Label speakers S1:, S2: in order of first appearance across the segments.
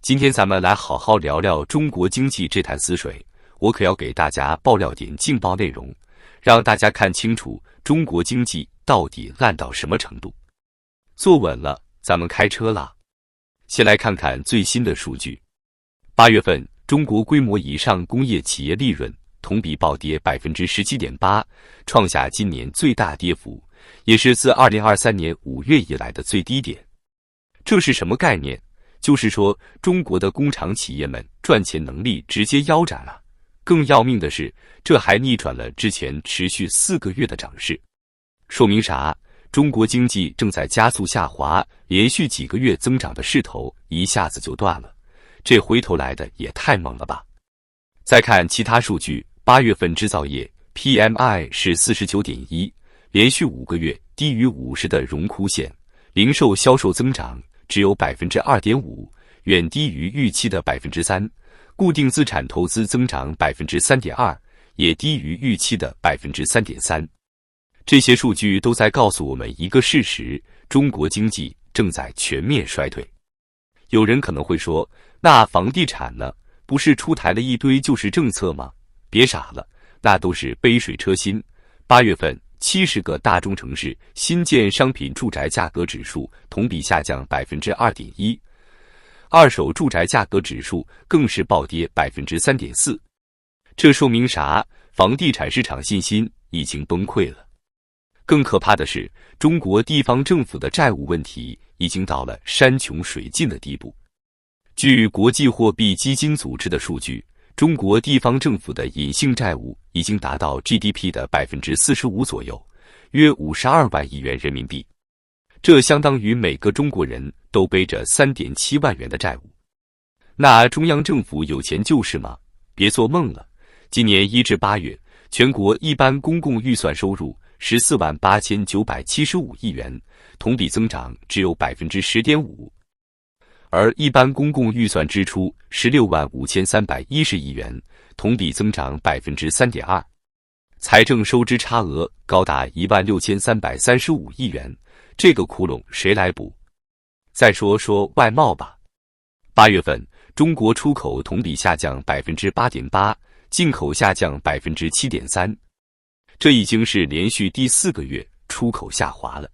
S1: 今天咱们来好好聊聊中国经济这潭死水，我可要给大家爆料点劲爆内容，让大家看清楚中国经济到底烂到什么程度。坐稳了，咱们开车啦。先来看看最新的数据。8月份，中国规模以上工业企业利润同比暴跌 17.8%， 创下今年最大跌幅，也是自2023年5月以来的最低点。这是什么概念？就是说，中国的工厂企业们赚钱能力直接腰斩了。更要命的是，这还逆转了之前持续4个月的涨势。说明啥？中国经济正在加速下滑，连续几个月增长的势头一下子就断了，这回头来的也太猛了吧！再看其他数据，8月份制造业 PMI 是 49.1， 连续5个月低于50的荣枯线，零售销售增长只有 2.5%， 远低于预期的 3%， 固定资产投资增长 3.2%， 也低于预期的 3.3%。这些数据都在告诉我们一个事实：中国经济正在全面衰退。有人可能会说，那房地产呢？不是出台了一堆救市政策吗？别傻了，那都是杯水车薪。8月份70个大中城市新建商品住宅价格指数同比下降 2.1%， 二手住宅价格指数更是暴跌 3.4%。这说明啥？房地产市场信心已经崩溃了。更可怕的是，中国地方政府的债务问题已经到了山穷水尽的地步。据国际货币基金组织的数据，中国地方政府的隐性债务已经达到 GDP 的 45% 左右，约52万亿元人民币。这相当于每个中国人都背着 3.7 万元的债务。那中央政府有钱救市吗？别做梦了。今年1至8月，全国一般公共预算收入14万8975亿元，同比增长只有 10.5%。而一般公共预算支出16万5310亿元，同比增长 3.2%。财政收支差额高达1万6335亿元，这个窟窿谁来补？再说说外贸吧。8月份，中国出口同比下降 8.8%， 进口下降 7.3%。这已经是连续第4个月出口下滑了，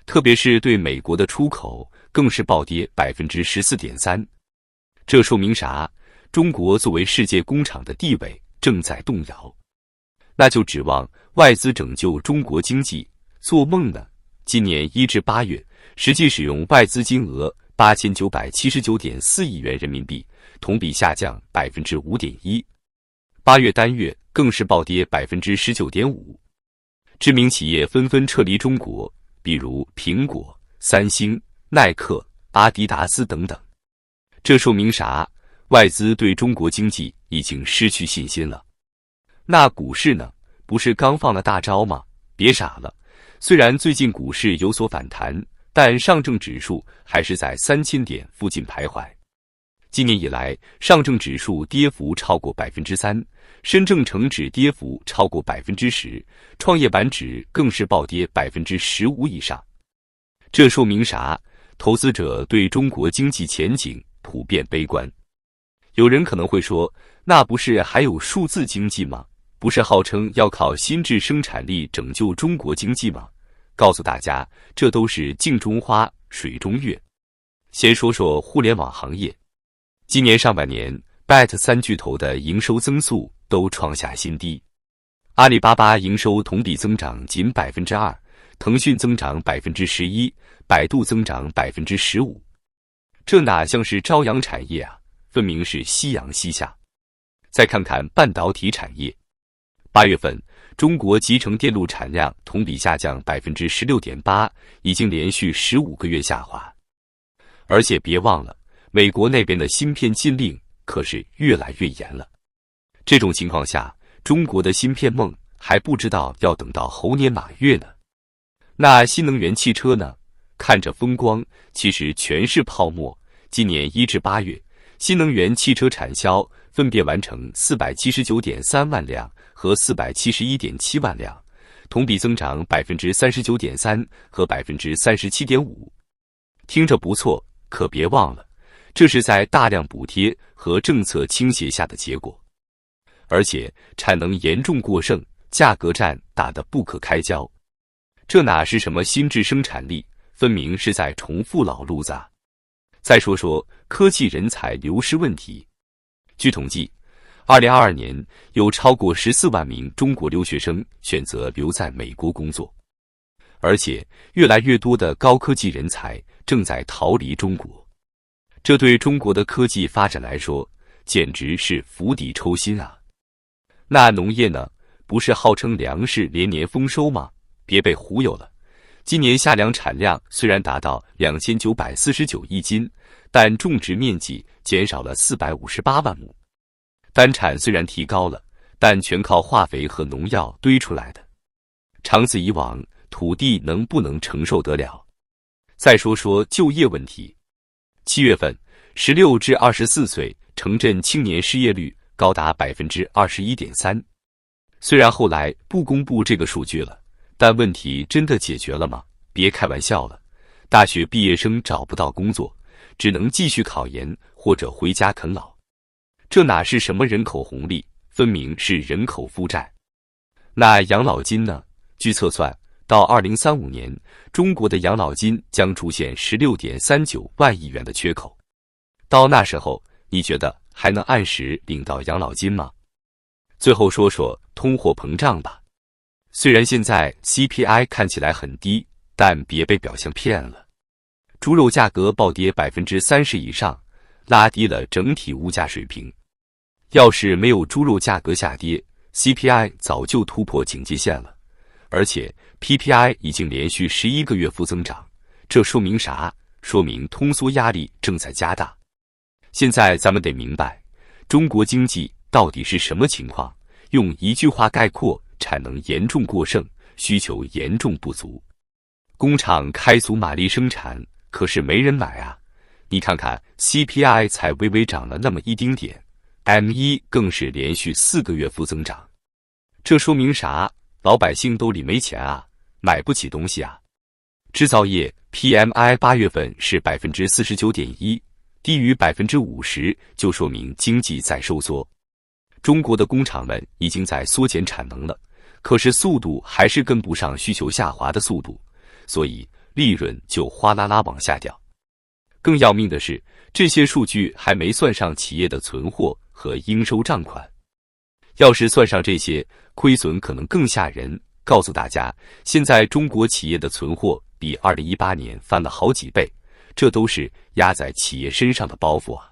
S1: 特别是对美国的出口更是暴跌 14.3%。这说明啥？中国作为世界工厂的地位正在动摇。那就指望外资拯救中国经济，做梦呢！今年1至8月，实际使用外资金额 8979.4亿元人民币，同比下降 5.1%。8月单月更是暴跌 19.5%。知名企业纷纷撤离中国，比如苹果、三星、耐克、阿迪达斯等等。这说明啥？外资对中国经济已经失去信心了。那股市呢？不是刚放了大招吗？别傻了，虽然最近股市有所反弹，但上证指数还是在3000点附近徘徊。今年以来，上证指数跌幅超过 3%， 深证成指跌幅超过 10%， 创业板指更是暴跌 15% 以上。这说明啥？投资者对中国经济前景普遍悲观。有人可能会说，那不是还有数字经济吗？不是号称要靠新质生产力拯救中国经济吗？告诉大家，这都是镜中花，水中月。先说说互联网行业。今年上半年 ，BAT3 巨头的营收增速都创下新低。阿里巴巴营收同比增长仅 2%， 腾讯增长 11%， 百度增长 15%。这哪像是朝阳产业啊，分明是夕阳西下。再看看半导体产业，8月份，中国集成电路产量同比下降 16.8%， 已经连续15个月下滑。而且别忘了，美国那边的芯片禁令可是越来越严了。这种情况下，中国的芯片梦还不知道要等到猴年马月呢。那新能源汽车呢？看着风光，其实全是泡沫。今年1至8月，新能源汽车产销分别完成 479.3 万辆和 471.7 万辆，同比增长 39.3% 和 37.5%。听着不错，可别忘了，这是在大量补贴和政策倾斜下的结果。而且产能严重过剩，价格战打得不可开交。这哪是什么新质生产力，分明是在重复老路子啊！再说说科技人才流失问题。据统计，2022年有超过14万名中国留学生选择留在美国工作，而且越来越多的高科技人才正在逃离中国。这对中国的科技发展来说，简直是釜底抽薪啊！那农业呢？不是号称粮食连年丰收吗？别被忽悠了。今年夏粮产量虽然达到2949亿斤，但种植面积减少了458万亩。单产虽然提高了，但全靠化肥和农药堆出来的。长此以往，土地能不能承受得了？再说说就业问题。7月份，16至24岁城镇青年失业率高达21.3%。虽然后来不公布这个数据了，但问题真的解决了吗？别开玩笑了，大学毕业生找不到工作，只能继续考研或者回家啃老。这哪是什么人口红利，分明是人口负债。那养老金呢？据测算，到2035年，中国的养老金将出现16.39万亿元的缺口。到那时候，你觉得还能按时领到养老金吗？最后说说通货膨胀吧。虽然现在 CPI 看起来很低，但别被表象骗了。猪肉价格暴跌30%以上，拉低了整体物价水平。要是没有猪肉价格下跌， CPI 早就突破警戒线了。而且 PPI 已经连续11个月负增长，这说明啥？说明通缩压力正在加大。现在咱们得明白，中国经济到底是什么情况？用一句话概括：产能严重过剩，需求严重不足。工厂开足马力生产，可是没人买啊！你看看 CPI 才微微涨了那么一丁点， M1 更是连续4个月负增长。这说明啥？老百姓兜里没钱啊，买不起东西啊。制造业 PMI 8月份是 49.1%， 低于 50%就说明经济在收缩。中国的工厂们已经在缩减产能了，可是速度还是跟不上需求下滑的速度，所以利润就哗啦啦往下掉。更要命的是，这些数据还没算上企业的存货和应收账款。要是算上这些，亏损可能更吓人。告诉大家，现在中国企业的存货比2018年翻了好几倍，这都是压在企业身上的包袱啊。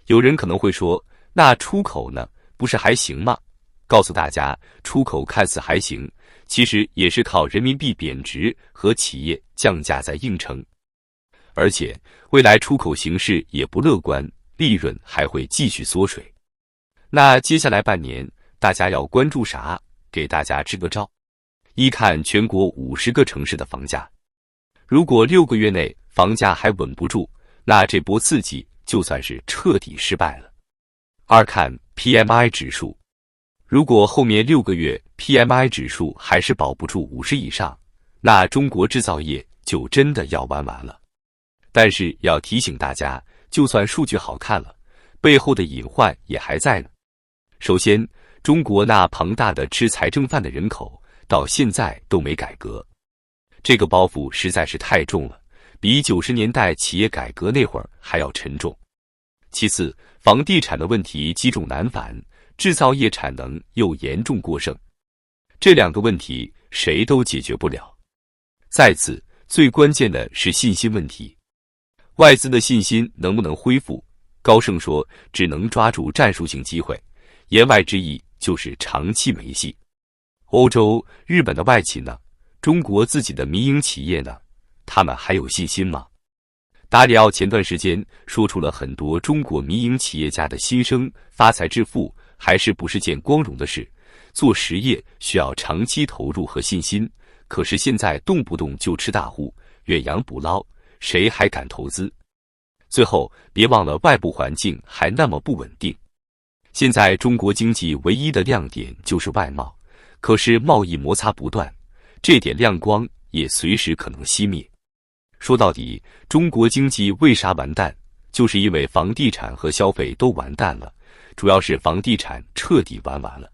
S1: 有人可能会说，那出口呢？不是还行吗？告诉大家，出口看似还行，其实也是靠人民币贬值和企业降价在硬撑。而且未来出口形势也不乐观，利润还会继续缩水。那接下来半年大家要关注啥？给大家支个招。一看全国50个城市的房价，如果6个月内房价还稳不住，那这波刺激就算是彻底失败了。二看 PMI 指数，如果后面6个月 PMI 指数还是保不住50以上，那中国制造业就真的要完了。但是要提醒大家，就算数据好看了，背后的隐患也还在呢。首先，中国那庞大的吃财政饭的人口到现在都没改革，这个包袱实在是太重了，比90年代企业改革那会儿还要沉重。其次，房地产的问题积重难返，制造业产能又严重过剩，这2个问题谁都解决不了。再次，最关键的是信心问题，外资的信心能不能恢复？高盛说，只能抓住战术性机会，言外之意就是长期没戏。欧洲、日本的外企呢？中国自己的民营企业呢？他们还有信心吗？达里奥前段时间说出了很多中国民营企业家的心声，发财致富还是不是件光荣的事，做实业需要长期投入和信心，可是现在动不动就吃大户，远洋捕捞，谁还敢投资？最后，别忘了外部环境还那么不稳定。现在中国经济唯一的亮点就是外贸，可是贸易摩擦不断，这点亮光也随时可能熄灭。说到底，中国经济为啥完蛋？就是因为房地产和消费都完蛋了，主要是房地产彻底完了。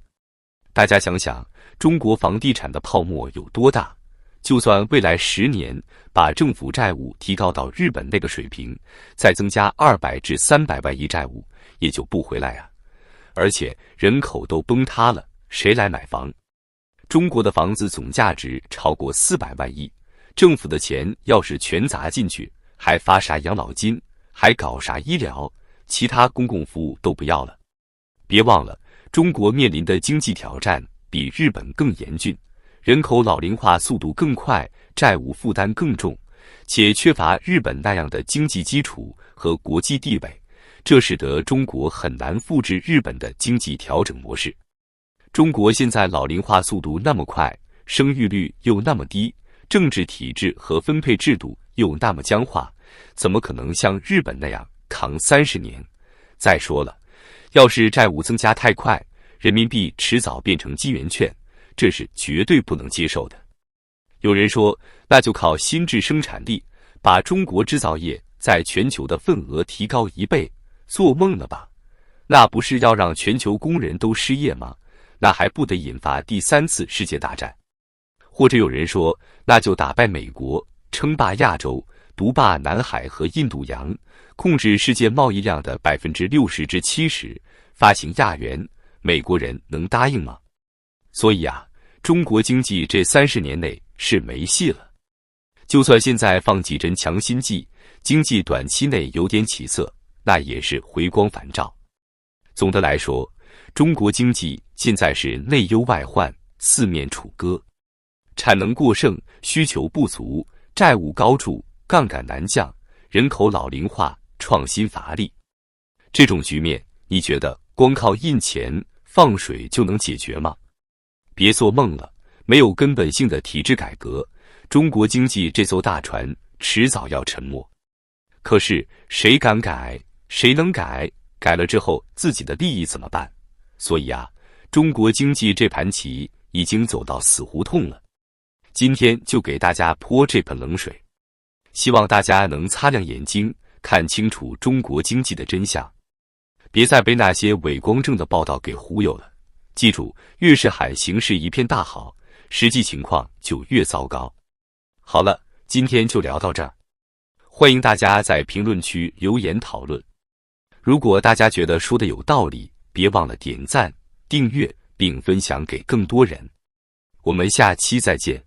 S1: 大家想想，中国房地产的泡沫有多大？就算未来10年把政府债务提高到日本那个水平，再增加200至300万亿债务，也就不回来啊！而且人口都崩塌了，谁来买房？中国的房子总价值超过400万亿，政府的钱要是全砸进去，还发啥养老金？还搞啥医疗？其他公共服务都不要了。别忘了，中国面临的经济挑战比日本更严峻，人口老龄化速度更快，债务负担更重，且缺乏日本那样的经济基础和国际地位，这使得中国很难复制日本的经济调整模式。中国现在老龄化速度那么快，生育率又那么低，政治体制和分配制度又那么僵化，怎么可能像日本那样扛30年？再说了，要是债务增加太快，人民币迟早变成金圆券，这是绝对不能接受的。有人说，那就靠新质生产力，把中国制造业在全球的份额提高1倍，做梦了吧？那不是要让全球工人都失业吗？那还不得引发第3次世界大战？或者有人说，那就打败美国，称霸亚洲，独霸南海和印度洋，控制世界贸易量的60%至70%，发行亚元，美国人能答应吗？所以啊，中国经济这30年内是没戏了。就算现在放几针强心剂，经济短期内有点起色，那也是回光返照。总的来说，中国经济现在是内忧外患，四面楚歌，产能过剩，需求不足，债务高筑，杠杆难降，人口老龄化，创新乏力。这种局面，你觉得光靠印钱放水就能解决吗？别做梦了，没有根本性的体制改革，中国经济这艘大船迟早要沉没。可是谁敢改？谁能改？改了之后自己的利益怎么办？所以啊，中国经济这盘棋已经走到死胡同了。今天就给大家泼这盆冷水，希望大家能擦亮眼睛，看清楚中国经济的真相，别再被那些伪光正的报道给忽悠了。记住，越是喊形势一片大好，实际情况就越糟糕。好了，今天就聊到这儿，欢迎大家在评论区留言讨论。如果大家觉得说的有道理，别忘了点赞、订阅并分享给更多人。我们下期再见。